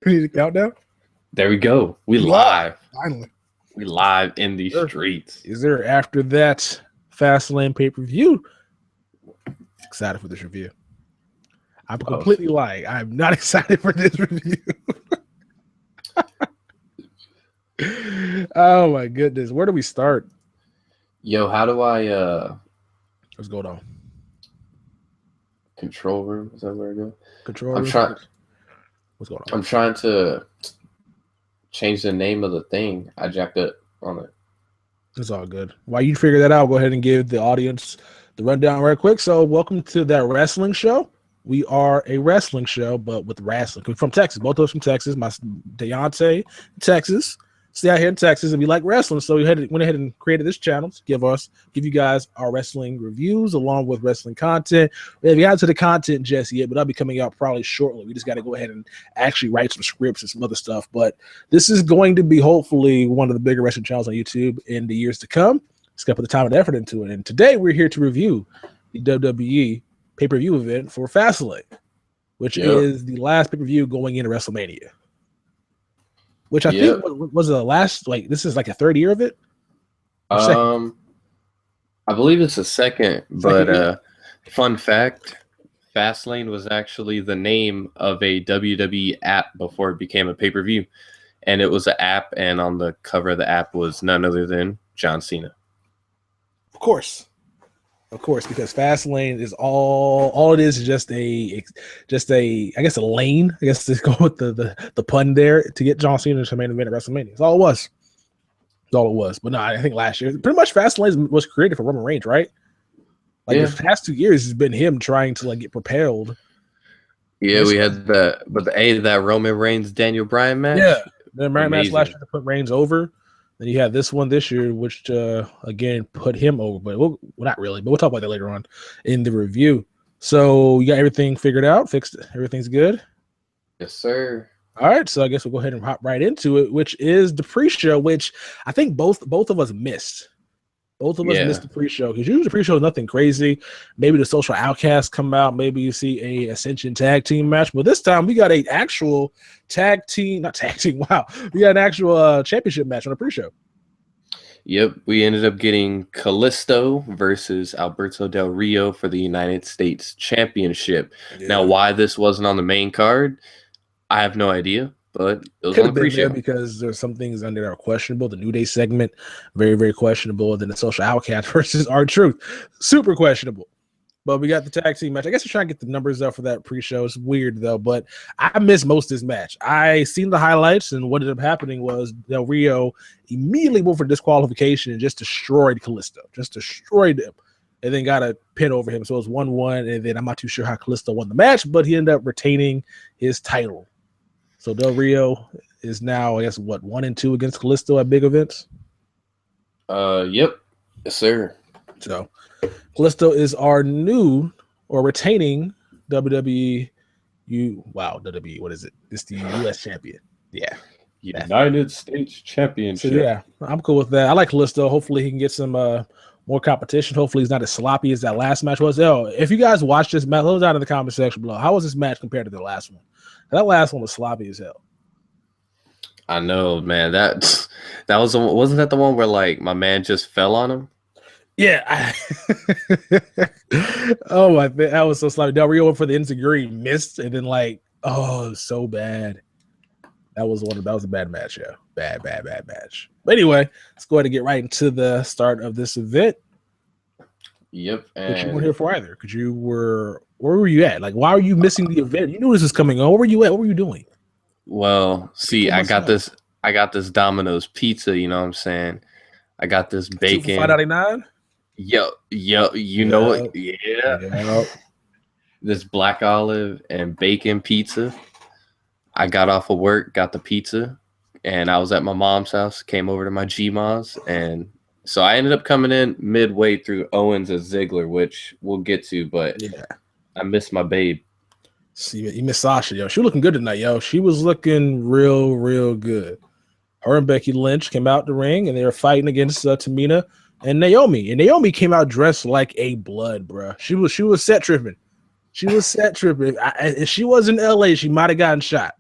We need a countdown. There we go. We live. Finally. We live in the streets. Is there after that FastLane pay-per-view? Excited for this review. I'm completely lying. I'm not excited for this review. Oh my goodness. Where do we start? Yo, how do I What's going on? Control room? Is that where I go? Control room. What's going on? I'm trying to change the name of the thing. I jacked it on it. It's all good. While you figure that out, go ahead and give the audience the rundown right quick. So welcome to that wrestling show. We are a wrestling show, but with wrestling. We're from Texas. Both of us from Texas. My Deontay, Texas. Stay out here in Texas, and we like wrestling. So we went ahead and created this channel to give you guys our wrestling reviews along with wrestling content. We haven't gotten to the content just yet, but that'll be coming out probably shortly. We just got to go ahead and actually write some scripts and some other stuff. But this is going to be hopefully one of the bigger wrestling channels on YouTube in the years to come. Just got to put the time and effort into it. And today we're here to review the WWE pay-per-view event for FastLane, which is the last pay-per-view going into WrestleMania. Which I think was the last, this is like a third year of it? I believe it's the second, but fun fact, FastLane was actually the name of a WWE app before it became a pay-per-view. And it was an app, and on the cover of the app was none other than John Cena. Of course, because FastLane is all it is just a I guess a lane. I guess to go with the pun there to get John Cena to main event at WrestleMania. That's all it was. That's all it was. But no, I think last year pretty much FastLane was created for Roman Reigns, right? The past 2 years has been him trying to get propelled. Yeah, we had that Roman Reigns Daniel Bryan match. Yeah, the Bryan match last year to put Reigns over. Then you have this one this year, which again put him over, but well, not really. But we'll talk about that later on in the review. So you got everything figured out, fixed. Everything's good. Yes, sir. All right, so I guess we'll go ahead and hop right into it, which is the pre-show, which I think both of us missed. Both of us missed the pre-show because usually the pre-show is nothing crazy. Maybe the Social Outcasts come out. Maybe you see a Ascension tag team match. But this time we got an actual not tag team. Wow, we got an actual championship match on the pre-show. Yep, we ended up getting Kalisto versus Alberto Del Rio for the United States Championship. Yeah. Now, why this wasn't on the main card, I have no idea. But it was on the pre-show because there's some things under there are questionable. The New Day segment, very, very questionable. And then the Social Outcast versus R-Truth, super questionable. But we got the tag team match. I guess we're trying to get the numbers up for that pre-show. It's weird though, but I missed most of this match. I seen the highlights, and what ended up happening was Del Rio immediately went for disqualification and just destroyed Kalisto, just destroyed him, and then got a pin over him. So it was 1-1, and then I'm not too sure how Kalisto won the match, but he ended up retaining his title. So Del Rio is now, I guess, 1-2 against Kalisto at big events? Yep. Yes, sir. So Kalisto is our new or retaining WWE, what is it? It's the U.S. champion. Yeah. United States Championship. So, yeah, I'm cool with that. I like Kalisto. Hopefully he can get some more competition. Hopefully he's not as sloppy as that last match was. If you guys watched this match, let us down in the comment section below. How was this match compared to the last one? That last one was sloppy as hell. I know, man. That was wasn't that the one where my man just fell on him? Yeah. Oh my, that was so sloppy. Del Rio went for the enziguri, missed, and then it was so bad. That was a bad match. Yeah, bad match. But anyway, let's go ahead and get right into the start of this event. Yep. But you weren't here for either because where were you at? Why are you missing the event? You knew this was coming on. Where were you at? What were you doing? Well, see, I got this Domino's pizza, you know what I'm saying? I got this bacon. $5.99? Yo, you know it. Yeah. Yep. This black olive and bacon pizza. I got off of work, got the pizza, and I was at my mom's house, came over to my Gma's, and so I ended up coming in midway through Owens and Ziggler, which we'll get to, but I missed my babe. See, you missed Sasha, yo. She was looking good tonight, yo. She was looking real, real good. Her and Becky Lynch came out the ring, and they were fighting against Tamina and Naomi. And Naomi came out dressed like a blood, bro. She was set tripping. She was set tripping. If she was in LA, she might have gotten shot.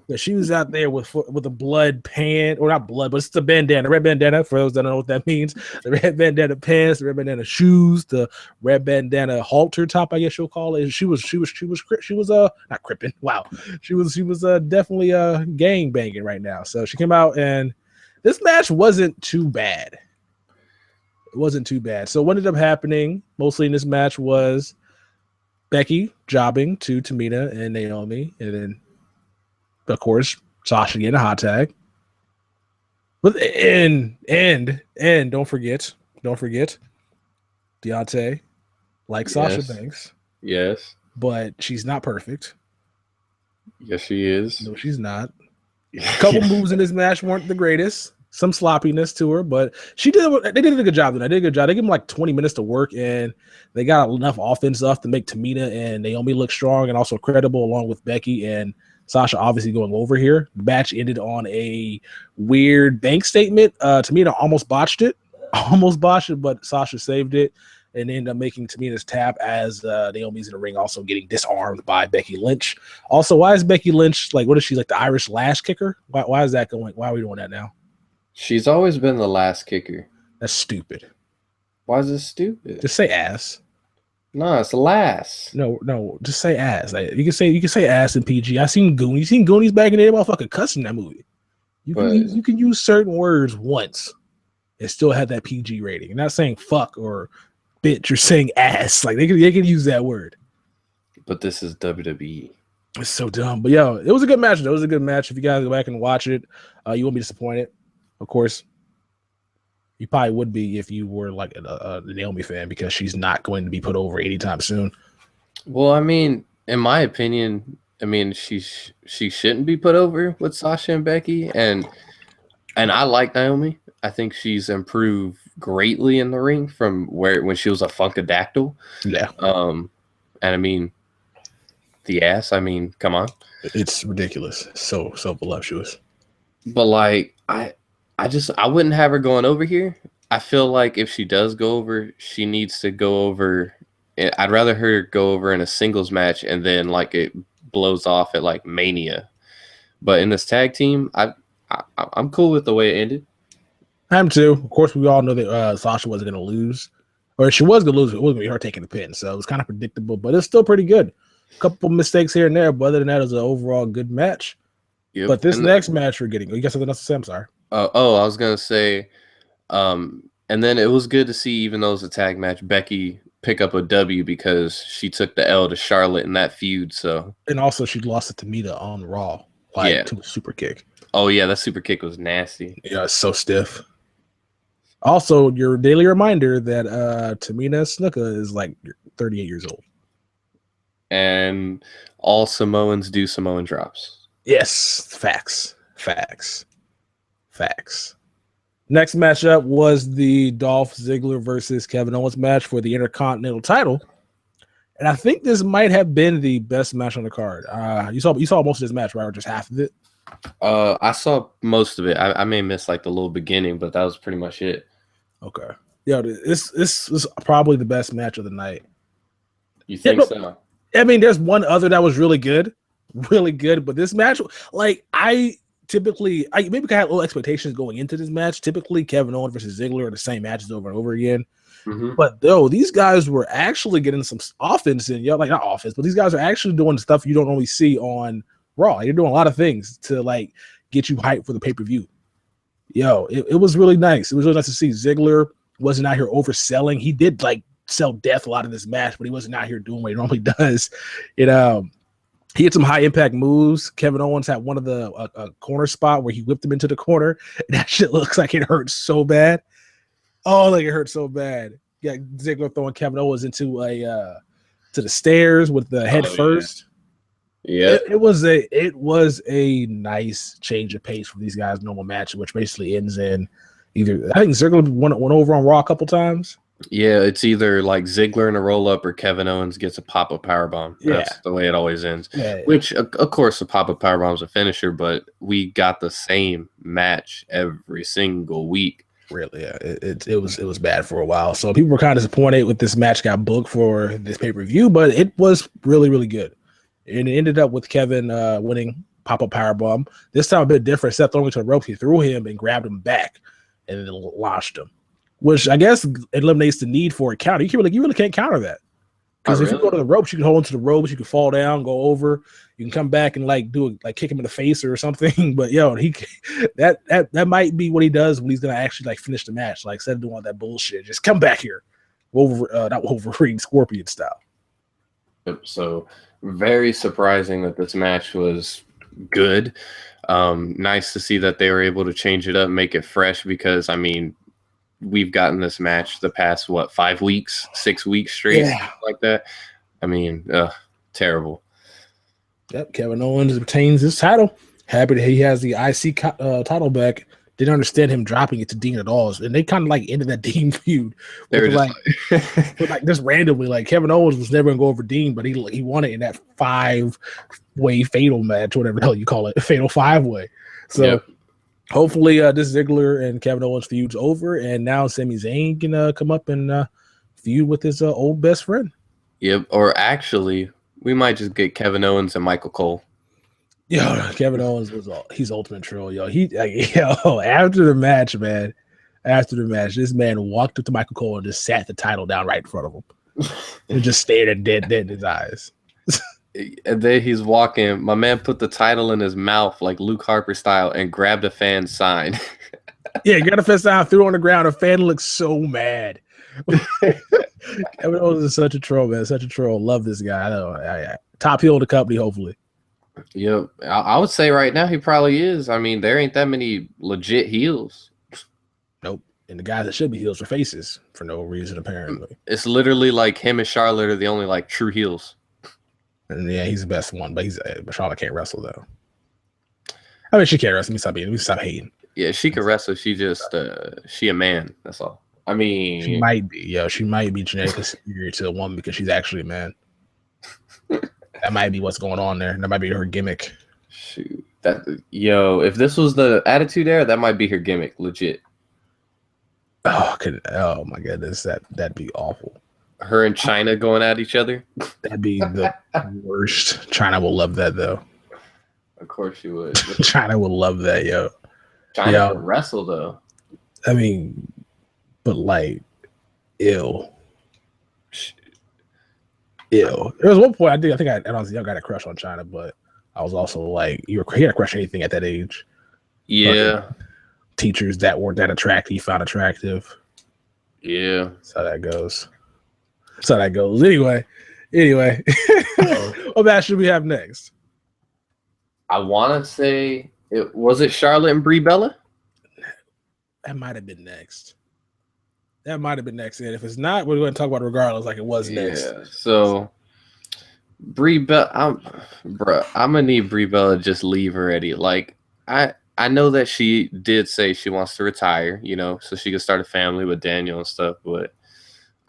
But she was out there with a blood pan, or not blood, but it's the bandana, red bandana. For those that don't know what that means, the red bandana pants, the red bandana shoes, the red bandana halter top, I guess you'll call it. She was not cripping. Wow, she was definitely gang banging right now. So she came out, and this match wasn't too bad. It wasn't too bad. So what ended up happening mostly in this match was Becky jobbing to Tamina and Naomi, and then, of course, Sasha getting a hot tag. But and don't forget, Deontay, like Sasha Banks. Yes. But she's not perfect. Yes, she is. No, she's not. A couple moves in this match weren't the greatest. Some sloppiness to her, but they did a good job. They did a good job. They gave them like 20 minutes to work, and they got enough offense stuff to make Tamina and Naomi look strong and also credible, along with Becky and Sasha obviously going over here. The match ended on a weird bank statement. Tamina almost botched it, but Sasha saved it and ended up making Tamina's tap as Naomi's in the ring, also getting disarmed by Becky Lynch. Also, why is Becky Lynch what is she, like the Irish lash kicker? Why is that going? Why are we doing that now? She's always been the last kicker. That's stupid. Why is it stupid? Just say ass. No, it's last. No, just say ass. You can say ass in PG. I seen Goonies. You seen Goonies back in the day, motherfucker cussing that movie. You can use certain words once and still have that PG rating. You're not saying fuck or bitch. You're saying ass. Like they can use that word. But this is WWE. It's so dumb. But yo, it was a good match. Though. It was a good match. If you guys go back and watch it, you won't be disappointed. Of course, you probably would be if you were like a Naomi fan, because she's not going to be put over anytime soon. Well, I mean, in my opinion, she shouldn't be put over with Sasha and Becky, and I like Naomi. I think she's improved greatly in the ring from when she was a Funkadactyl. Yeah. And I mean, the ass. I mean, come on, it's ridiculous. So voluptuous. But like I wouldn't have her going over here. I feel like if she does go over, she needs to go over. I'd rather her go over in a singles match and then like it blows off at like Mania. But in this tag team, I'm cool with the way it ended. I'm too. Of course, we all know that Sasha wasn't going to lose, or she was going to lose. It wasn't going to be her taking the pin, so it was kind of predictable. But it's still pretty good. A couple mistakes here and there, but other than that, it was an overall good match. Yep. But this next match we're getting, you got something else to say? I'm sorry. I was gonna say, and then it was good to see, even though it was a tag match, Becky pick up a W because she took the L to Charlotte in that feud. So, and also she lost to Tamina on Raw, to a super kick. Oh yeah, that super kick was nasty. Yeah, it's so stiff. Also, your daily reminder that Tamina Snuka is like 38 years old, and all Samoans do Samoan drops. Yes, facts. Next matchup was the Dolph Ziggler versus Kevin Owens match for the Intercontinental title, and I think this might have been the best match on the card. You saw most of this match, right, or just half of it? I saw most of it. I may miss like the little beginning, but that was pretty much it. Okay, yeah, this was probably the best match of the night. You think so? I mean, there's one other that was really good, but this match, like maybe I had low expectations going into this match. Typically, Kevin Owens versus Ziggler are the same matches over and over again. Mm-hmm. But though these guys were actually getting some offense in, like not offense, but these guys are actually doing stuff you don't always see on Raw. You're doing a lot of things to like get you hyped for the pay-per-view. It was really nice. It was really nice to see. Ziggler wasn't out here overselling. He did like sell death a lot in this match, but he wasn't out here doing what he normally does. He had some high impact moves. Kevin Owens had one of the corner spot where he whipped him into the corner. And that shit looks like it hurt so bad. Oh, like it hurt so bad. Yeah, Ziggler throwing Kevin Owens into to the stairs with the head first. Yeah, it was a nice change of pace for these guys' normal match, which basically ends in either. I think Ziggler went over on Raw a couple times. Yeah, it's either like Ziggler in a roll-up or Kevin Owens gets a pop-up powerbomb. That's the way it always ends. Yeah. Which, of course, a pop-up powerbomb is a finisher, but we got the same match every single week. Really, yeah. It was bad for a while. So people were kind of disappointed with this match got booked for this pay-per-view, but it was really, really good. And it ended up with Kevin winning pop-up powerbomb. This time a bit different. Seth throwing to the ropes, he threw him and grabbed him back and then launched him, which I guess eliminates the need for a counter. You really can't counter that. Because if you go to the ropes, you can hold onto the ropes, you can fall down, go over, you can come back and kick him in the face or something. But that might be what he does when he's gonna actually finish the match. Instead of doing all that bullshit, just come back here, not Wolverine, Scorpion style. So very surprising that this match was good. Nice to see that they were able to change it up, make it fresh. Because we've gotten this match the past 6 weeks straight, like that. Terrible. Yep, Kevin Owens retains his title. Happy that he has the IC title back. Didn't understand him dropping it to Dean at all, and they kind of ended that Dean feud. They were just randomly, Kevin Owens was never gonna go over Dean, but he won it in that 5-way fatal match, whatever the hell you call it, fatal 5-way. So. Yep. Hopefully, this Ziggler and Kevin Owens feud's over, and now Sami Zayn can come up and feud with his old best friend. Yep, or actually, we might just get Kevin Owens and Michael Cole. Yo, Kevin Owens he's ultimate troll. Yo, after the match, this man walked up to Michael Cole and just sat the title down right in front of him, and just stared at dead in his eyes. And then he's walking. My man put the title in his mouth like Luke Harper style and grabbed a fan's sign. Yeah, grabbed a fan's sign, threw it on the ground. A fan looks so mad. Kevin Owens is such a troll, man. Such a troll. Love this guy. I know. Top heel of the company, hopefully. Yep. I would say right now he probably is. There ain't that many legit heels. Nope. And the guys that should be heels are faces for no reason, apparently. It's literally like him and Charlotte are the only true heels. And yeah, he's the best one, but Charlotte can't wrestle though. She can't wrestle. Let me stop hating. Yeah, she can wrestle. She just she a man. That's all. She might be. She might be genetically superior to a woman because she's actually a man. That might be what's going on there. That might be her gimmick. Shoot, if this was the Attitude Era, that might be her gimmick, legit. Oh my goodness, that'd be awful. Her and China going at each other. That'd be the worst. China will love that though. Of course she would. China will love that, yo. China can wrestle though. But ew. There was one point I think I was young, got a crush on China, but I was also he had a crush on anything at that age. Yeah. Teachers that weren't that attractive, you found attractive. Yeah. That's how that goes. Anyway. What match should we have next? I want to say was it Charlotte and Brie Bella? That might have been next. And if it's not, we're going to talk about it regardless, like it was next. Yeah. So Brie Bella, I'm gonna need Brie Bella to just leave already. I know that she did say she wants to retire, so she can start a family with Daniel and stuff, but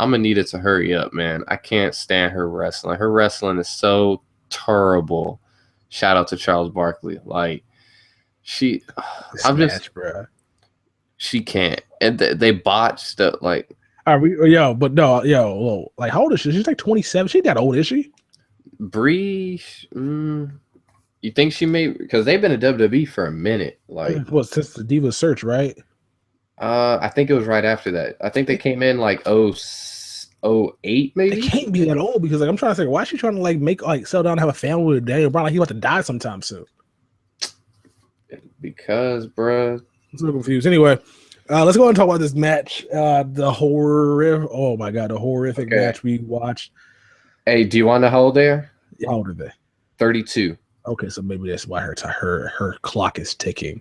I'm going to need it to hurry up, man. I can't stand her wrestling. Her wrestling is so terrible. Shout out to Charles Barkley. She can't. And they botched the, Are we, how old is she? She's 27. She's that old, is she? Brie, you think she may, because they've been in WWE for a minute. Since the Diva Search, right? I think it was right after that. I think they came in 08 maybe. They can't be that old because I'm trying to think, why is she trying to make settle down and have a family with Daniel Bryan? He's about to die sometime soon. Because, bruh, I'm so confused. Anyway, let's go and talk about this match. The horrific match we watched. Hey, do you want to hold there? How old are they? 32. Okay, so maybe that's why her clock is ticking.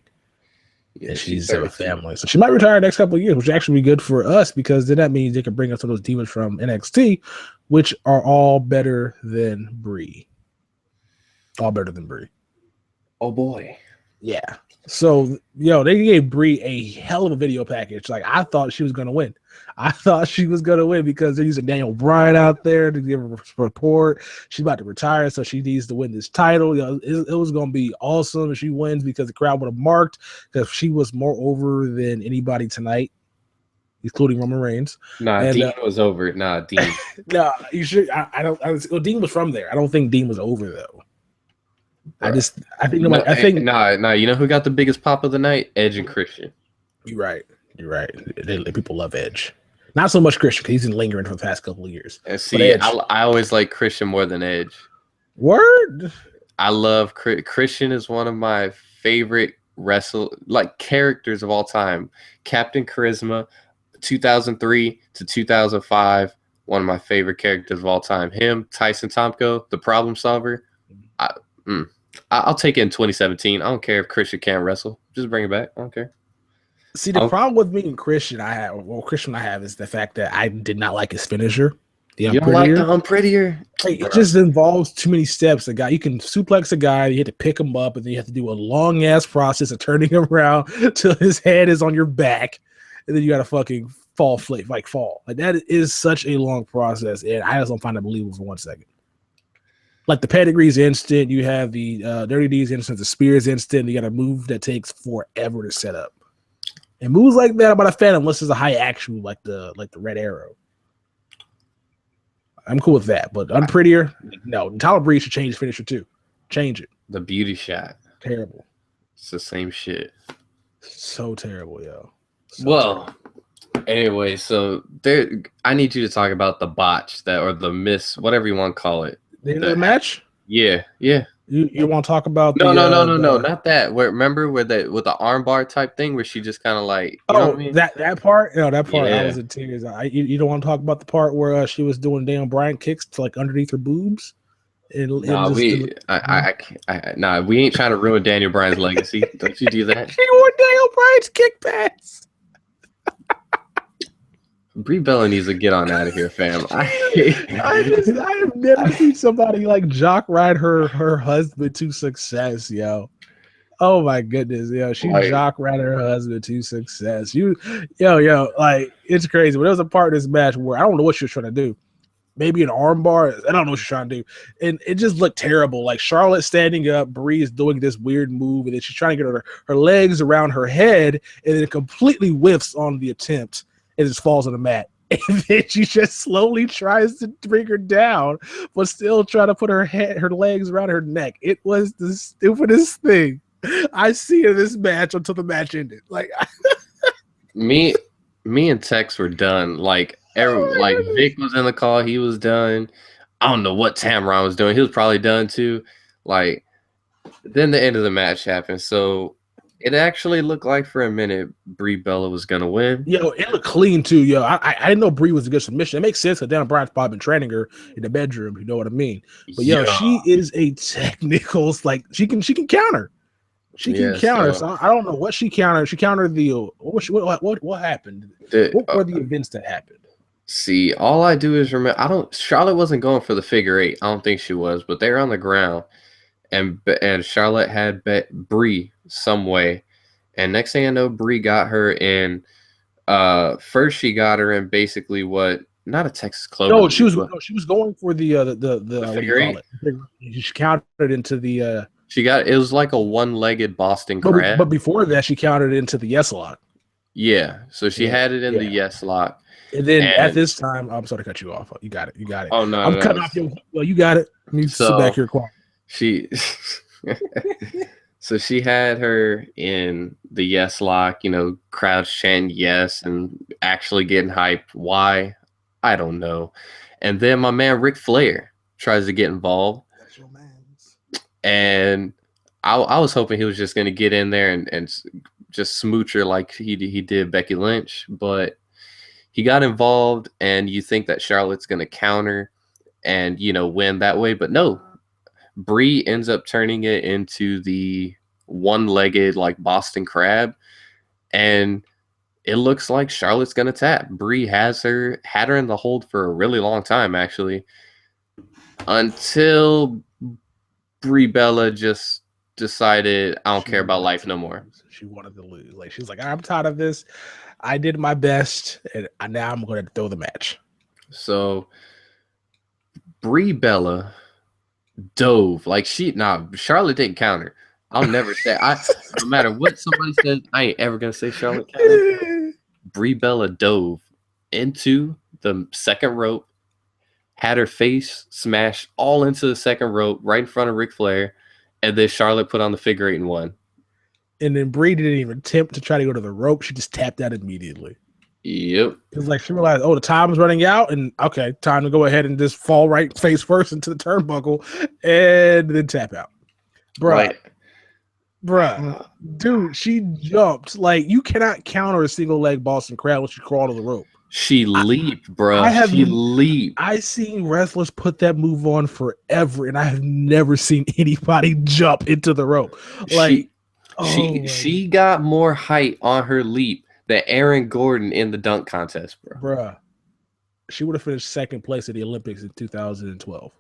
Yeah, she's a family. So she might retire next couple of years, which would actually be good for us because then that means they can bring us some of those demons from NXT, which are all better than Brie. All better than Brie. Oh, boy. Yeah. So, they gave Brie a hell of a video package. I thought she was going to win. Because they're using Daniel Bryan out there to give her support. She's about to retire, so she needs to win this title. It was going to be awesome if she wins because the crowd would have marked because she was more over than anybody tonight, including Roman Reigns. Dean was over. Dean. No, you should. I don't. Dean was from there. I don't think Dean was over though. I Bro. think No, I think nah. You know who got the biggest pop of the night? Edge and Christian. you're right. You're right. People love Edge. Not so much Christian because he's been lingering for the past couple of years. And But see, Edge, I always like Christian more than Edge. word. I love Christian is one of my favorite characters of all time. Captain Charisma, 2003 to 2005, one of my favorite characters of all time. Him, Tyson Tomko, the Problem Solver. I'll take it in 2017. I don't care if Christian can't wrestle. Just bring it back. I don't care. See, the problem with me and Christian, Christian I have is the fact that I did not like his finisher. You don't like the I'm prettier? It just involves too many steps. You can suplex a guy, you have to pick him up, and then you have to do a long ass process of turning him around till his head is on your back, and then you got to fucking fall. Like that is such a long process, and I just don't find it believable for 1 second. Like the pedigree's instant, you have the Dirty D's instant, the Spears instant. You got a move that takes forever to set up, and moves like that I'm not a fan unless it's a high action like the Red Arrow. I'm cool with that, but unprettier, no. Tyler Brie should change his finisher too. Change it. The beauty shot. Terrible. It's the same shit. So terrible, yo. Anyway, so I need you to talk about the botch or the miss, whatever you want to call it. The end of the match? Yeah. You want to talk about no, not that. Remember with the armbar type thing where she just kind of like, you know what I mean? that part? No, that part I was in tears. You don't want to talk about the part where she was doing Daniel Bryan kicks to like underneath her boobs? We ain't trying to ruin Daniel Bryan's legacy. Don't you do that? She won Daniel Bryan's kick pass. Brie Bella needs to get on out of here, fam. I have never seen somebody like jock ride her husband to success, yo. Oh my goodness, yo. She jock ride her husband to success. Like it's crazy. But there was a part of this match where I don't know what she was trying to do. Maybe an arm bar. I don't know what she's trying to do. And it just looked terrible. Like Charlotte standing up, Brie is doing this weird move, and then she's trying to get her legs around her head, and then it completely whiffs on the attempt. It just falls on the mat. And then she just slowly tries to bring her down, but still trying to put her legs around her neck. It was the stupidest thing I see in this match until the match ended. Like me and Tex were done. Like Vic was in the call, he was done. I don't know what Tamron was doing. He was probably done too. Like then the end of the match happened. So it actually looked like for a minute Brie Bella was gonna win. Yo, it looked clean too. Yo, I didn't know Brie was a good submission. It makes sense because Daniel Bryan's probably been training her in the bedroom. You know what I mean? But she is a technical. Like she can counter. She can counter. So I don't know what she countered. She countered the what happened? What were the events that happened? See, all I do is remember. Charlotte wasn't going for the figure eight. I don't think she was, but they were on the ground, and Charlotte had Brie some way, and next thing I know, Brie got her in. First she got her in basically not a Texas Clover. No, she was going for the figure eight. She countered into the. It was like a one-legged Boston Crab. But before that, she countered into the yes lock. Yeah, so she had it in the yes lock. And then at this time, I'm sorry to cut you off. You got it. Oh no, I'm cutting off you. Well, you got it. You sit back here quiet. So she had her in the yes lock, crowds chanting yes and actually getting hyped. Why? I don't know. And then my man Ric Flair tries to get involved. That's your man's. And I was hoping he was just going to get in there and just smooch her like he did Becky Lynch. But he got involved, and you think that Charlotte's going to counter and, win that way. But no. Brie ends up turning it into the one-legged like Boston Crab, and it looks like Charlotte's gonna tap. Brie had her in the hold for a really long time, actually, until Brie Bella just decided I don't care about life no more. She wanted to lose. Like she's like, I'm tired of this. I did my best, and now I'm going to throw the match. So Brie Bella dove like Charlotte didn't counter. I'll never say no matter what somebody says, I ain't ever gonna say Charlotte counter. Brie Bella dove into the second rope, had her face smashed all into the second rope right in front of Ric Flair, And then Charlotte put on the figure 8 and won. And then Brie didn't even attempt to try to go to the rope. She just tapped out immediately. Yep. It was like she realized, the time is running out, and okay, time to go ahead and just fall right face first into the turnbuckle and then tap out. Bruh. Dude, she jumped. Like, you cannot counter a single leg Boston Crab when she crawled to the rope. She leaped, bro. She leaped. I've seen wrestlers put that move on forever, and I have never seen anybody jump into the rope. Like, she got more height on her leap than Aaron Gordon in the dunk contest, bro. Bruh. She would have finished second place at the Olympics in 2012.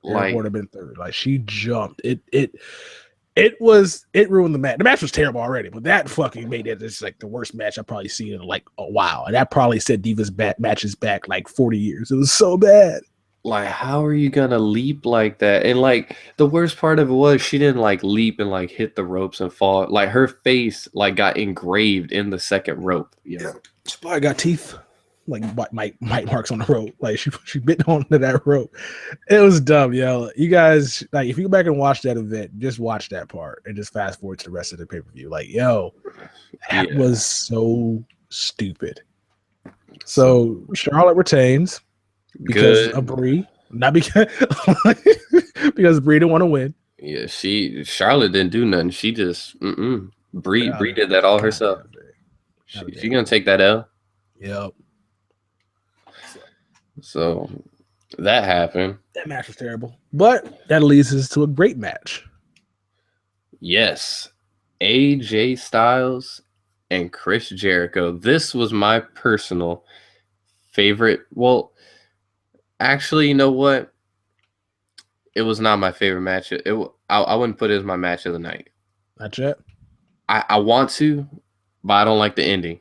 Aaron would have been third. Like, she jumped. It ruined the match. The match was terrible already, but that fucking made it just like the worst match I've probably seen in like a while. And that probably set Divas matches back like 40 years. It was so bad. Like, how are you gonna leap like that? And like the worst part of it was she didn't like leap and like hit the ropes and fall. Like her face like got engraved in the second rope. Yeah, she probably got teeth. Like Mike marks on the rope. Like she bit onto that rope. It was dumb, yo. You guys, like, if you go back and watch that event, just watch that part and just fast forward to the rest of the pay-per-view. Like, yo, that was so stupid. So Charlotte retains because of Brie, not because because Brie didn't want to win. Yeah, Charlotte didn't do nothing. She just Brie did that all herself. She gonna take that L. Yep. So that happened. That match was terrible, but that leads us to a great match. Yes, AJ Styles and Chris Jericho. This was my personal favorite. Well, actually, you know what? It was not my favorite match. I wouldn't put it as my match of the night. Not yet. I want to, but I don't like the ending.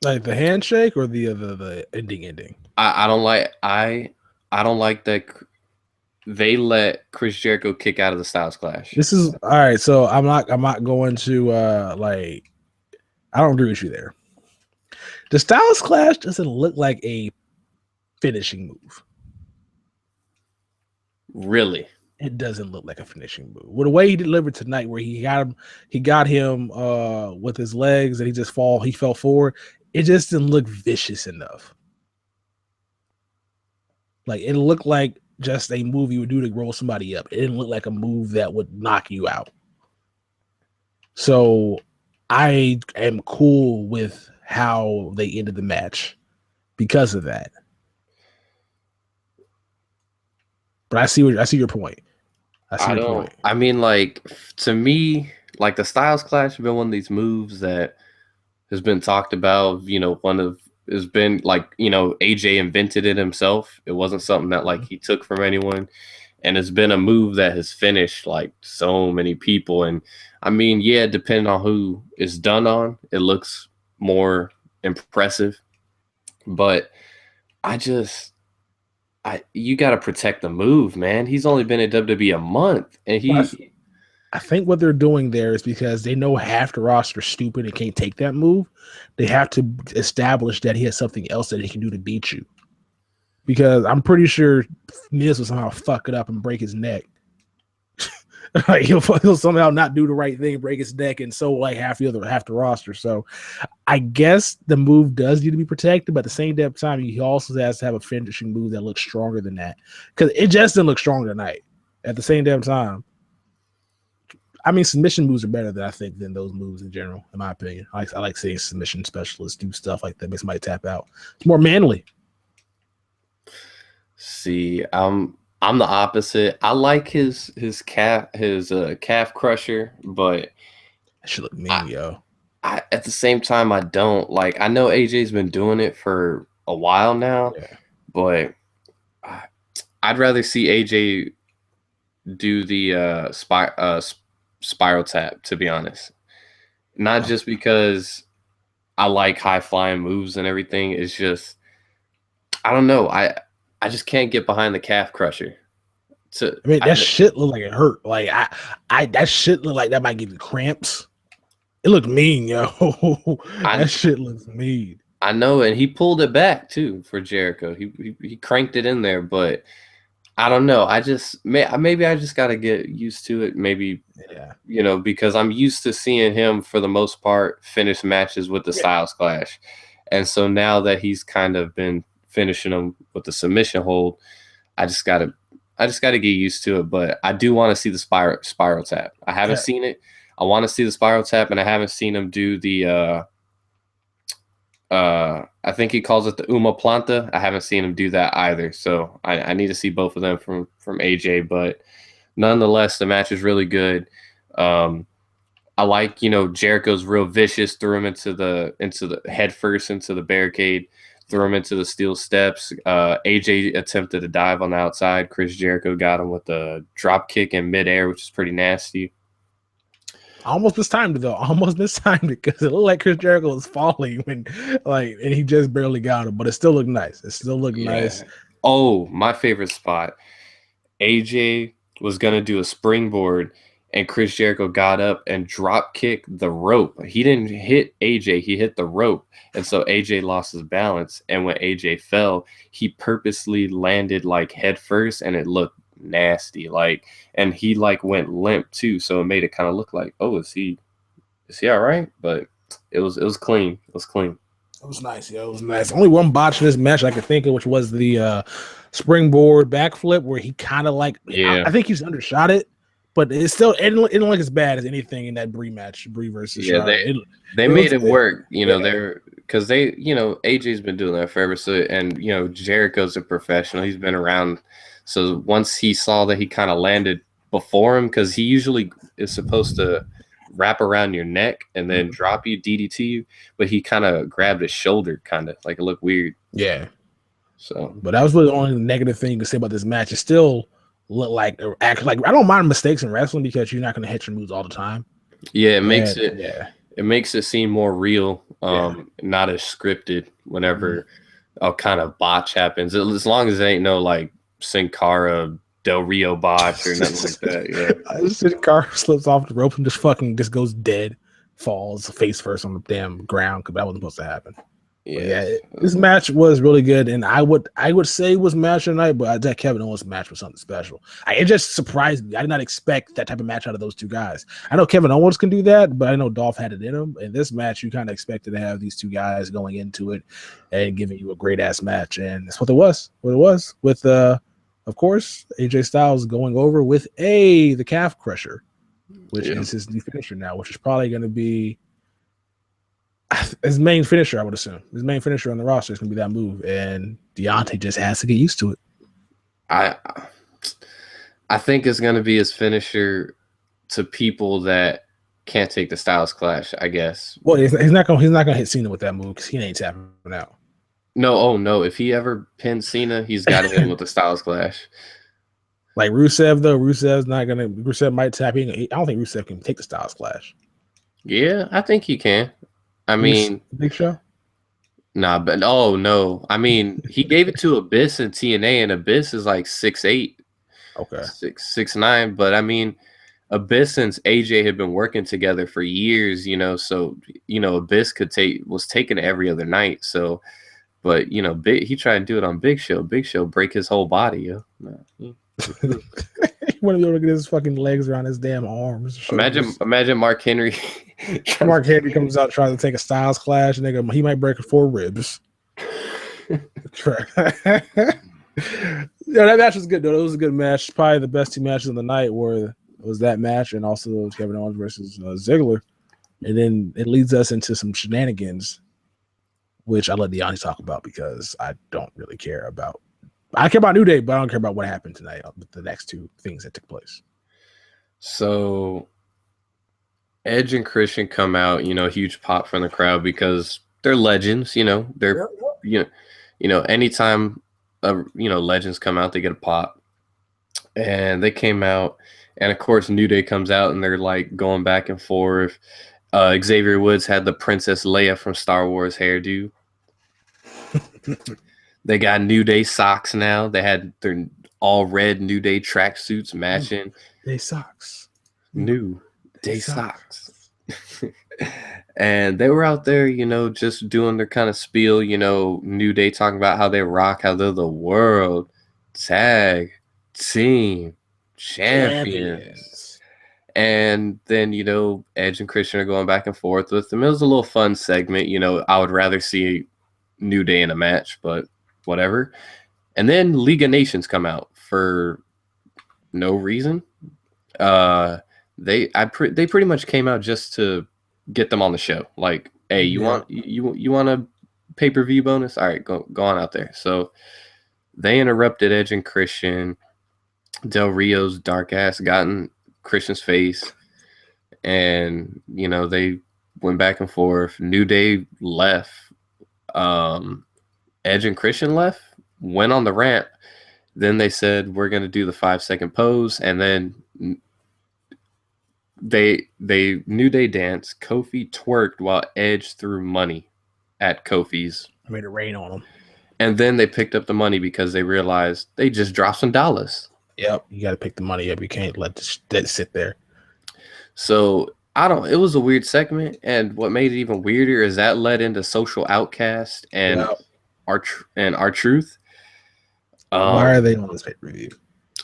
Like the handshake or the ending. I don't like that they let Chris Jericho kick out of the Styles Clash. This is all right. So I'm not going to I don't agree with you there. The Styles Clash doesn't look like a finishing move. Really? It doesn't look like a finishing move. With the way he delivered tonight, where he got him with his legs and he fell forward. It just didn't look vicious enough. Like, it looked like just a move you would do to roll somebody up. It didn't look like a move that would knock you out. So I am cool with how they ended the match because of that. But I see your point. I mean, like, to me, like, the Styles Clash has been one of these moves that has been talked about. Has been like, AJ invented it himself. It wasn't something that like he took from anyone, and it's been a move that has finished like so many people. And I mean, yeah, depending on who it's done on, it looks more impressive. But you got to protect the move, man. He's only been at WWE a month, and I think what they're doing there is because they know half the roster is stupid and can't take that move. They have to establish that he has something else that he can do to beat you. Because I'm pretty sure Miz will somehow fuck it up and break his neck. Like he'll somehow not do the right thing, break his neck, and so like half the roster. So I guess the move does need to be protected, but at the same damn time, he also has to have a finishing move that looks stronger than that. Because it just didn't look strong tonight. At the same damn time. I mean, submission moves are better than those moves in general, in my opinion. I like seeing submission specialists do stuff like that, make somebody tap out. It's more manly. See, I'm the opposite. I like his calf crusher, but that should look mean, yo. At the same time, I don't like. I know AJ's been doing it for a while now, but I'd rather see AJ do the spiral tap, to be honest. Not just because I like high flying moves and everything. It's just, I don't know. I just can't get behind the calf crusher. That shit looked like it hurt. Like that shit looked like that might give you cramps. It looked mean, yo. That shit looks mean. I know, and he pulled it back too for Jericho. He cranked it in there, but I don't know. Maybe I just got to get used to it. Maybe, because I'm used to seeing him for the most part finish matches with the Styles Clash. And so now that he's kind of been finishing them with the submission hold, I just got to get used to it. But I do want to see the spiral tap. I haven't seen it. I want to see the spiral tap, and I haven't seen him do the I think he calls it the Uma Planta. I haven't seen him do that either. So I need to see both of them from AJ. But nonetheless, the match is really good. I like, Jericho's real vicious, threw him into the head first into the barricade, threw him into the steel steps. AJ attempted to dive on the outside. Chris Jericho got him with a drop kick in midair, which is pretty nasty. I almost mistimed it though. Because it looked like Chris Jericho was falling and he just barely got him, but it still looked nice. Nice. Oh, my favorite spot. AJ was gonna do a springboard, and Chris Jericho got up and drop kicked the rope. He didn't hit AJ, he hit the rope. And so AJ lost his balance. And when AJ fell, he purposely landed head first, and it looked nasty. And he went limp too. So it made it kind of look like, oh, is he all right? But it was clean. It was clean. It was nice. Yeah, it was nice. Only one botch in this match I could think of, which was the springboard backflip where he kind of I think he's undershot it. But it didn't look as bad as anything in that Brie match, Brie versus Charlotte. They made it work, they're because AJ's been doing that forever. So, and Jericho's a professional. He's been around. So once he saw that he kind of landed before him, because he usually is supposed to wrap around your neck and then drop you, DDT you, but he kind of grabbed his shoulder, it looked weird. Yeah. So, but that was really the only negative thing you can say about this match. It still look I don't mind mistakes in wrestling because you're not going to hit your moves all the time. Yeah, it makes it seem more real, not as scripted. Whenever a kind of botch happens, as long as it ain't no Sin Cara Del Rio botch or nothing like that. Yeah, Sin Cara slips off the rope and just goes dead, falls face first on the damn ground because that wasn't supposed to happen. Yeah, this match was really good, and I would say it was match of the night, but that Kevin Owens match was something special. It just surprised me. I did not expect that type of match out of those two guys. I know Kevin Owens can do that, but I know Dolph had it in him. In this match, you kind of expected to have these two guys going into it and giving you a great ass match, and that's what it was. With of course, AJ Styles going over with the calf crusher, which is his new finisher now, which is probably going to be his main finisher, I would assume. His main finisher on the roster is going to be that move, and Deontay just has to get used to it. I think it's going to be his finisher to people that can't take the Styles Clash, I guess. Well, he's not going to hit Cena with that move because he ain't tapping out. No. If he ever pins Cena, he's got to hit him with the Styles Clash. Like Rusev, though, Rusev might tap in. I don't think Rusev can take the Styles Clash. Yeah, I think he can. I mean, Big Show? Nah, but no. I mean, he gave it to Abyss and TNA, and Abyss is 6'8". Okay. 6'9". But I mean, Abyss since AJ had been working together for years, so Abyss was taken every other night. So, but he tried to do it on Big Show. Big Show break his whole body, yo. He want to be able to get his fucking legs around his damn arms. Imagine Mark Henry. Mark Henry comes out trying to take a Styles Clash, nigga. He might break 4 ribs. That match was good, though. It was a good match. Probably the best 2 matches of the night was that match and also Kevin Owens versus Ziggler. And then it leads us into some shenanigans, which I let Deontay talk about because I don't really care about. I care about New Day, but I don't care about what happened tonight with the next 2 things that took place. So Edge and Christian come out, huge pop from the crowd because they're legends, they're, anytime, legends come out, they get a pop. And they came out, and of course, New Day comes out, and they're going back and forth. Xavier Woods had the Princess Leia from Star Wars hairdo. They got New Day socks now. They had their all red New Day tracksuits matching. Day socks. New Day socks. And they were out there, just doing their kind of spiel, New Day talking about how they rock, how they're the world tag team champions. And then, Edge and Christian are going back and forth with them. It was a little fun segment. I would rather see New Day in a match, but whatever. And then League of Nations come out for no reason. They pretty much came out just to get them on the show. Like, hey, you want a pay-per-view bonus? All right, go on out there. So they interrupted Edge and Christian. Del Rio's dark ass got in Christian's face, and they went back and forth. New Day left. Edge and Christian left, went on the ramp. Then they said, we're going to do the 5-second pose, and then they New Day dance. Kofi twerked while Edge threw money at Kofi's. I made it rain on them. And then they picked up the money because they realized they just dropped some dollars. Yep, you got to pick the money up. You can't let that sit there. So it was a weird segment, and what made it even weirder is that led into Social Outcast and R-Truth. Why are they on this pay-per-view?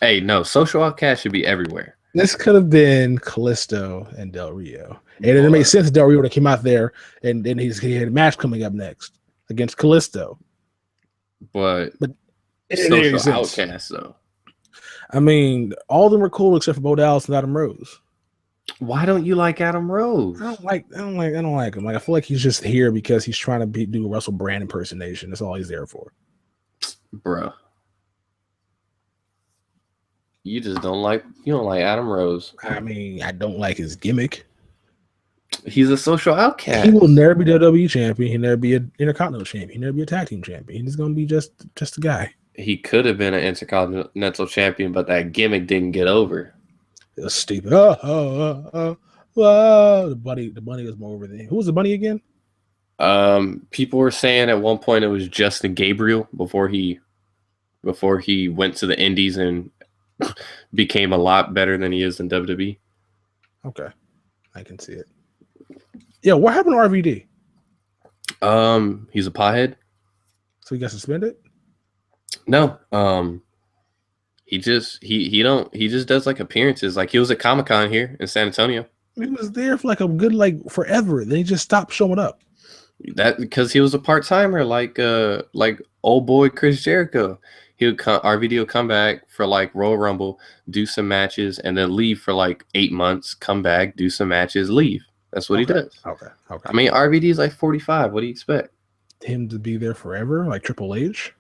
Hey, no, Social Outcast should be everywhere. This could have been Kalisto and Del Rio. And it made sense Del Rio would have came out there, and then he had a match coming up next against Kalisto. But Social Outcast, though. I mean, all of them were cool except for Bo Dallas and Adam Rose. Why don't you like Adam Rose? I don't like him. Like, I feel like he's just here because he's trying to do a Russell Brand impersonation. That's all he's there for. Bruh. You don't like Adam Rose. I mean, I don't like his gimmick. He's a social outcast. He will never be WWE champion. He'll never be an Intercontinental champion. He'll never be a tag team champion. He's going to be just a guy. He could have been an Intercontinental champion, but that gimmick didn't get over. It was stupid. The bunny was more over than him. Who was the bunny again? People were saying at one point it was Justin Gabriel before he went to the Indies and became a lot better than he is in WWE. Okay, I can see it. Yeah, what happened to RVD? He's a pothead. So he got suspended? No. He just does like appearances. Like he was at Comic-Con here in San Antonio. He was there for like a good forever. Then he just stopped showing up. That because he was a part-timer like old boy Chris Jericho. RVD would come back for like Royal Rumble, do some matches, and then leave for like 8 months, come back, do some matches, leave. That's what he does. Okay. I mean, RVD is like 45. What do you expect? Him to be there forever, like Triple H?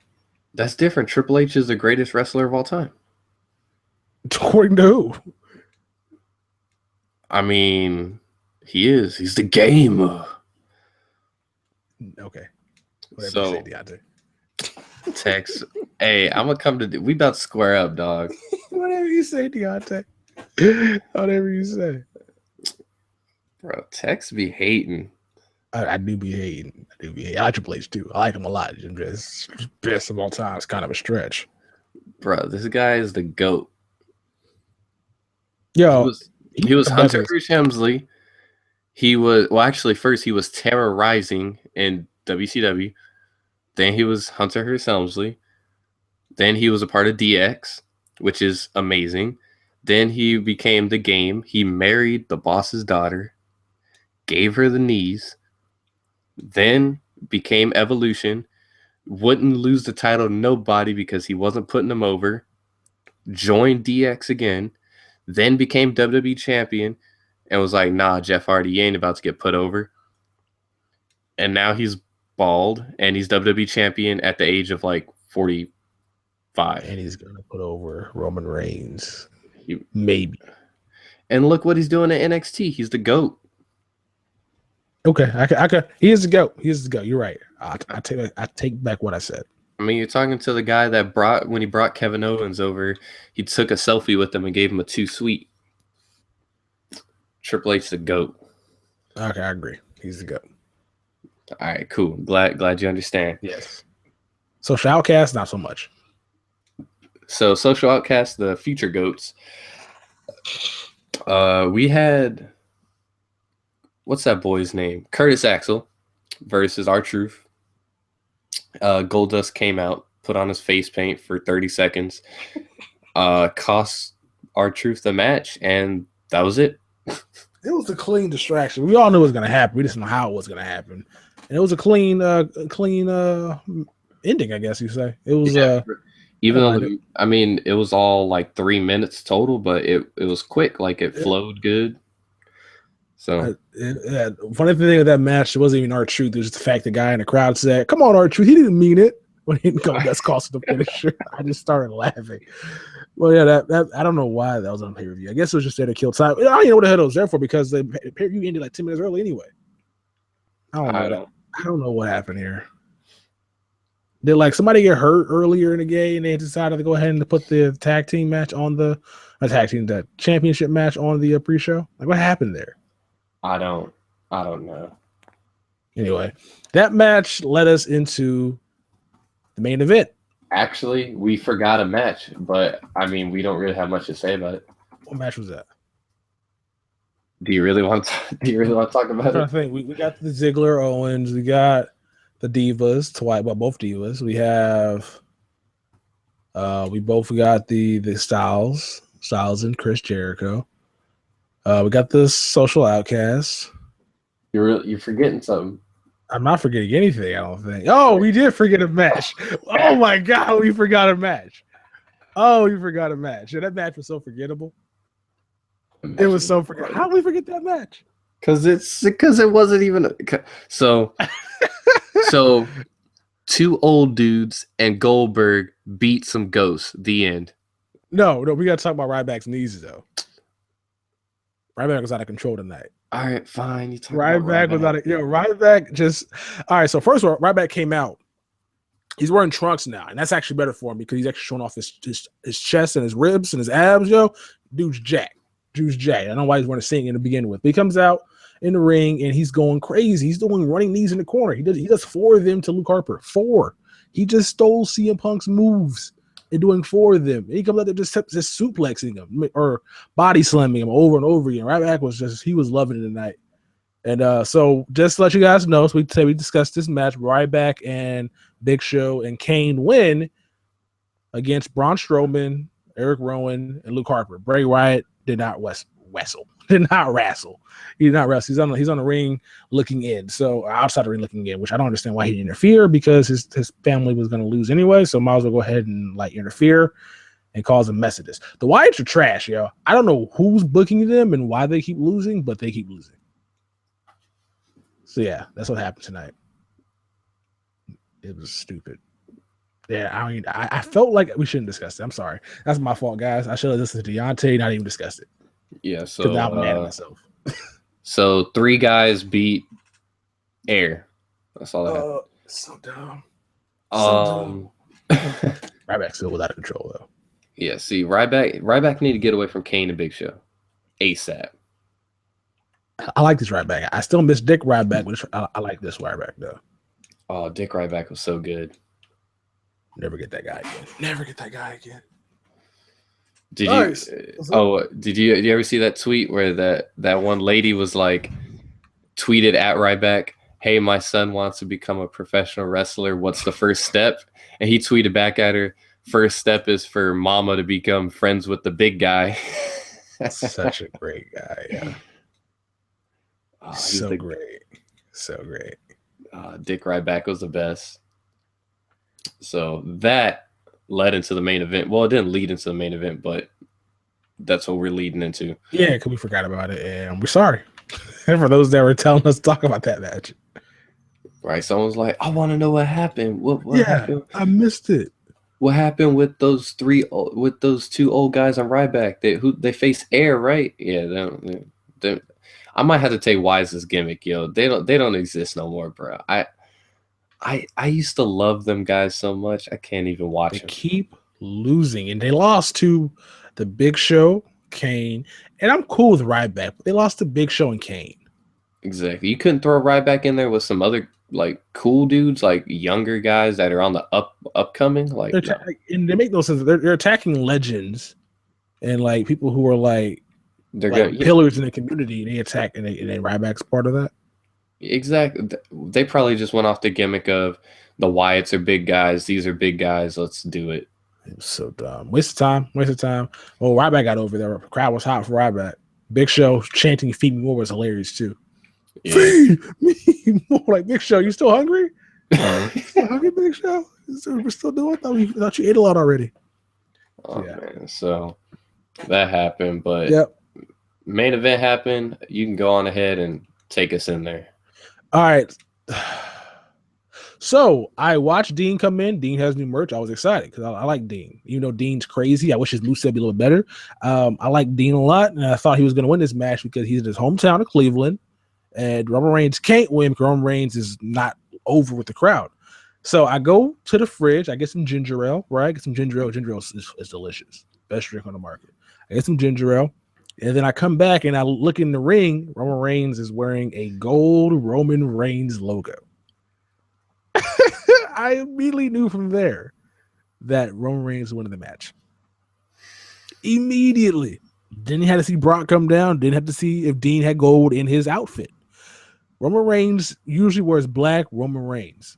That's different. Triple H is the greatest wrestler of all time. According to who? I mean, he is. He's the game. Okay. Whatever So, you say, Deontay. Tex, hey, I'm gonna come to. We about to square up, dog. Whatever you say, Deontay. Whatever you say, Bro, Tex be hating. I do be hating. I like Triple H too. I like him a lot. Just best of all time. It's kind of a stretch. Bro, this guy is the GOAT. Yo, he was Hunter Hearst Helmsley. First he was terrorizing in WCW. Then he was Hunter Hearst Helmsley. Then he was a part of DX, which is amazing. Then he became the Game. He married the boss's daughter, gave her the knees, then became Evolution, wouldn't lose the title to nobody because he wasn't putting them over, joined DX again, then became WWE champion, and was like, nah, Jeff Hardy, you ain't about to get put over. And now he's bald, and he's WWE champion at the age of like 45. And he's going to put over Roman Reigns. Maybe. And look what he's doing at NXT. He's the GOAT. Okay, I could. He is the GOAT. He is the GOAT. You're right. I take back what I said. I mean, you're talking to the guy that when he brought Kevin Owens over, he took a selfie with him and gave him a too sweet. Triple H the GOAT. Okay, I agree. He's the GOAT. All right, cool. Glad you understand. Yes. Social Outcast, not so much. So Social Outcast, the future GOATs. We had, what's that boy's name? Curtis Axel versus R-Truth. Goldust came out, put on his face paint for 30 seconds. cost R-Truth the match, and that was it. It was a clean distraction. We all knew it was going to happen. We just didn't know how it was going to happen. And it was a clean ending, I guess you say. It was even though it was all like 3 minutes total, but it was quick. Like it flowed good. So funny thing of that match, it wasn't even R-Truth. It was just the fact the guy in the crowd said, "Come on, R-Truth." He didn't mean it when he didn't go. That's cost the finisher. I just started laughing. Well, yeah, that I don't know why that was on pay-per-view. I guess it was just there to kill time. I don't even know what the hell it was there for because the pay-per-view ended like 10 minutes early anyway. I don't know what happened here. Did like somebody get hurt earlier in the game and they decided to go ahead and put the tag team match on the championship match on the pre-show? Like what happened there? I don't know. Anyway, that match led us into the main event. Actually, we forgot a match, but we don't really have much to say about it. What match was that? Do you really want to talk about it? I think we got the Ziggler Owens, we got the Divas, both Divas. We have we both got the Styles and Chris Jericho. We got the Social Outcasts. You're forgetting something. I'm not forgetting anything, I don't think. Oh, we did forget a match. Oh my God, we forgot a match. Oh, we forgot a match. Yeah, that match was so forgettable. It was so forgettable. How did we forget that match? Because it wasn't even so. Two old dudes and Goldberg beat some ghosts. The end. No, we got to talk about Ryback's knees though. Ryback was out of control tonight. All right, fine. You talk Ryback was out of Ryback just all right. So first of all, Ryback came out. He's wearing trunks now, and that's actually better for him because he's actually showing off his chest and his ribs and his abs. Dude's jacked. I don't know why he's wearing a singlet to begin with. But he comes out in the ring and he's going crazy. He's doing running knees in the corner. He does 4 of them to Luke Harper. 4. He just stole CM Punk's moves and doing 4 of them. And he comes out there just suplexing him or body slamming him over and over again. Ryback he was loving it tonight. And so just to let you guys know, so we discussed this match. Ryback and Big Show and Kane win against Braun Strowman, Eric Rowan, and Luke Harper. Bray Wyatt did not wrestle. Did not wrestle. He did not wrestle. He's on the ring looking in. So outside the ring looking in, which I don't understand why he didn't interfere because his family was going to lose anyway. So might as well go ahead and interfere and cause a mess of this. The Wyatts are trash, yo. I don't know who's booking them and why they keep losing, but they keep losing. So yeah, that's what happened tonight. It was stupid. Yeah, I felt like we shouldn't discuss it. I'm sorry. That's my fault, guys. I should have listened to Deontay, not even discussed it. Yeah, so now I'm mad at myself. So 3 guys beat Air. That's all that happened. So dumb. Ryback still was out of control though. Yeah, see, Ryback need to get away from Kane and Big Show ASAP. I like this Ryback. I still miss Dick Ryback, but I like this Ryback though. Oh, Dick Ryback was so good. Never get that guy again. Did you ever see that tweet where that one lady was like tweeted at Ryback, "Hey, my son wants to become a professional wrestler. What's the first step?" And he tweeted back at her, "First step is for mama to become friends with the big guy." Such a great guy, yeah. Great. Dick Ryback was the best. So that led into the main event. Well, it didn't lead into the main event, but that's what we're leading into. Yeah, because we forgot about it, and we're sorry. And for those that were telling us to talk about that match. Right, someone's like, "I want to know what happened. What happened? I missed it. What happened with those 2 old guys on Ryback? They face Air, right? Yeah, they I might have to take Wise's gimmick, yo. They don't exist no more, bro. I used to love them guys so much. I can't even watch them. They keep losing, and they lost to the Big Show, Kane, and I'm cool with Ryback, but they lost to Big Show and Kane. Exactly. You couldn't throw Ryback in there with some other like cool dudes, like younger guys that are on the upcoming. Like, and they make no sense. They're attacking legends and like people who are like pillars in the community. And they attack, and then Ryback's part of that. Exactly. They probably just went off the gimmick of the Wyatts are big guys. These are big guys. Let's do it. It was so dumb. Waste of time. Well, Ryback got over there. The crowd was hot for Ryback. Big Show chanting "Feed me more" was hilarious too. Yeah. Feed me more. Like, Big Show, you still hungry? Still hungry, Big Show? We're still doing it? I thought you ate a lot already. Oh, man. So that happened, but main event happened. You can go on ahead and take us in there. All right. So I watched Dean come in. Dean has new merch. I was excited because I like Dean. Even though Dean's crazy, I wish his moveset be a little better. I like Dean a lot, and I thought he was going to win this match because he's in his hometown of Cleveland, and Roman Reigns can't win because Roman Reigns is not over with the crowd. So I go to the fridge. I get some ginger ale, right? I get some ginger ale. Ginger ale is delicious. Best drink on the market. I get some ginger ale. And then I come back and I look in the ring. Roman Reigns is wearing a gold Roman Reigns logo. I immediately knew from there that Roman Reigns winning the match. Immediately. Didn't have to see Brock come down. Didn't have to see if Dean had gold in his outfit. Roman Reigns usually wears black. Roman Reigns.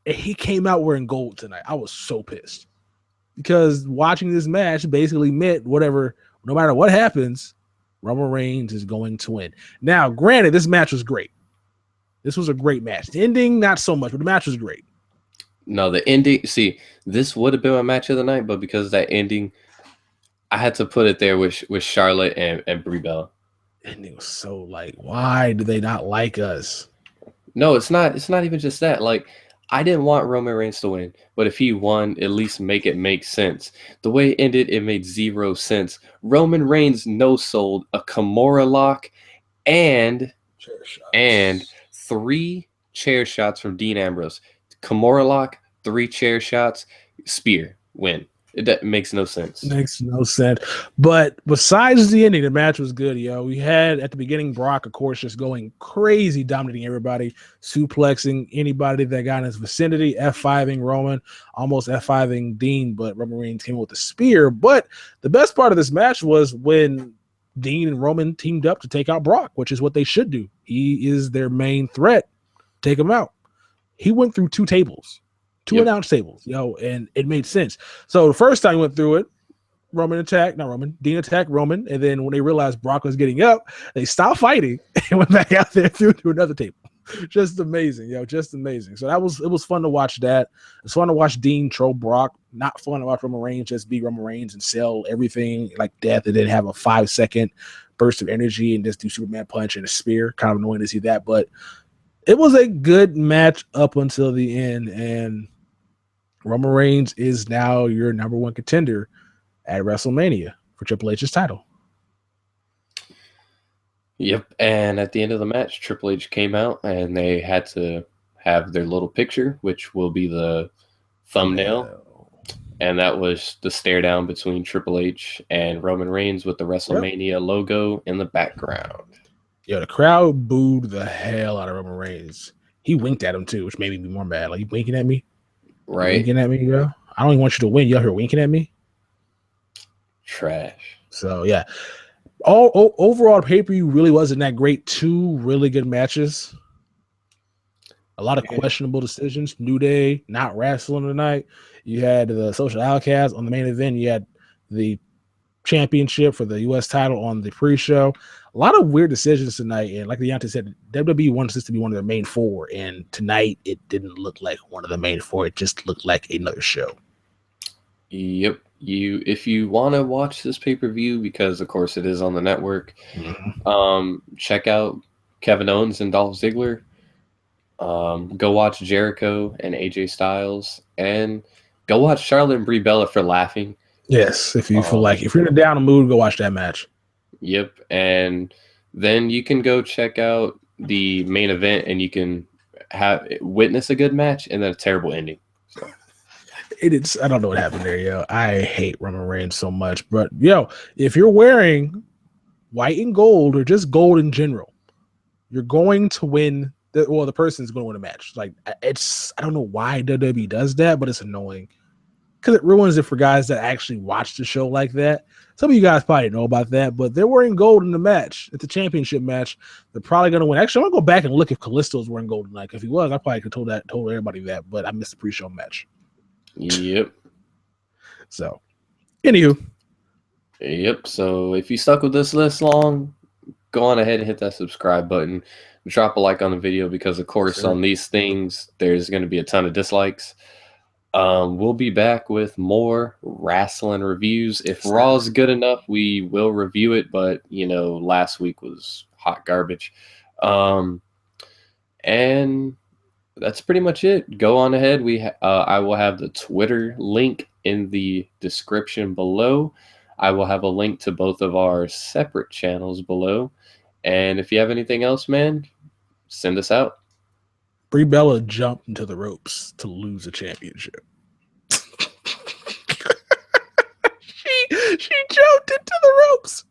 And he came out wearing gold tonight. I was so pissed. Because watching this match basically meant whatever, no matter what happens, Roman Reigns is going to win. Now, granted, this match was great. This was a great match. The ending, not so much, but the match was great. No, the ending, see, this would have been my match of the night, but because of that ending, I had to put it there with Charlotte and Brie Bella. And it was so like, why do they not like us? No, it's not even just that. Like, I didn't want Roman Reigns to win, but if he won, at least make it make sense. The way it ended, it made zero sense. Roman Reigns no-sold a Kimura lock and 3 chair shots from Dean Ambrose. Kimura lock, 3 chair shots, spear, win. It makes no sense. Makes no sense. But besides the ending, the match was good, yo. We had at the beginning Brock, of course, just going crazy, dominating everybody, suplexing anybody that got in his vicinity, F5ing Roman, almost F5ing Dean, but Roman Reigns came with the spear. But the best part of this match was when Dean and Roman teamed up to take out Brock, which is what they should do. He is their main threat. Take him out. He went through 2 tables. 2 announce tables, and it made sense. So the first time he went through it, Dean attacked Roman, and then when they realized Brock was getting up, they stopped fighting and went back out there through to another table. Just amazing, just amazing. So it was fun to watch that. It's fun to watch Dean troll Brock. Not fun to watch Roman Reigns just be Roman Reigns and sell everything like death and then have a 5-second burst of energy and just do Superman punch and a spear. Kind of annoying to see that, but it was a good match up until the end, and Roman Reigns is now your number 1 contender at WrestleMania for Triple H's title. Yep, and at the end of the match, Triple H came out and they had to have their little picture, which will be the thumbnail. And that was the stare down between Triple H and Roman Reigns with the WrestleMania logo in the background. Yo, the crowd booed the hell out of Roman Reigns. He winked at him too, which made me be more mad. Like, you winking at me? Right. Winking at me, yo. I don't even want you to win. You out here winking at me? Trash. So, yeah. Overall, pay-per-view really wasn't that great. 2 really good matches. A lot of questionable decisions. New Day not wrestling tonight. You had the Social Outcast on the main event. You had the championship for the U.S. title on the pre-show. A lot of weird decisions tonight, and like Deontay said, WWE wants this to be one of their main 4, and tonight it didn't look like one of the main 4. It just looked like another show. Yep. If you want to watch this pay-per-view, because of course it is on the network, check out Kevin Owens and Dolph Ziggler. Go watch Jericho and AJ Styles, and go watch Charlotte and Brie Bella for laughing. Yes, if you feel like, if you're in a down mood, go watch that match. Yep, and then you can go check out the main event, and you can witness a good match and then a terrible ending. So. I don't know what happened there, yo. I hate Roman Reigns so much, but yo, if you're wearing white and gold or just gold in general, you're going to win. The person's going to win a match. Like, I don't know why WWE does that, but it's annoying because it ruins it for guys that actually watch the show like that. Some of you guys probably know about that, but they're wearing gold in the match. It's a championship match. They're probably going to win. Actually, I'm going to go back and look if Kalisto's wearing gold tonight. If he was, I probably could told everybody that, but I missed the pre-show match. Yep. So, anywho. Yep. So if you stuck with this long, go on ahead and hit that subscribe button. Drop a like on the video because, of course, on these things, there's going to be a ton of dislikes. We'll be back with more wrestling reviews. If Raw's good enough, we will review it. But, last week was hot garbage. And that's pretty much it. Go on ahead. I will have the Twitter link in the description below. I will have a link to both of our separate channels below. And if you have anything else, man, send us out. Brie Bella jumped into the ropes to lose a championship. she jumped into the ropes.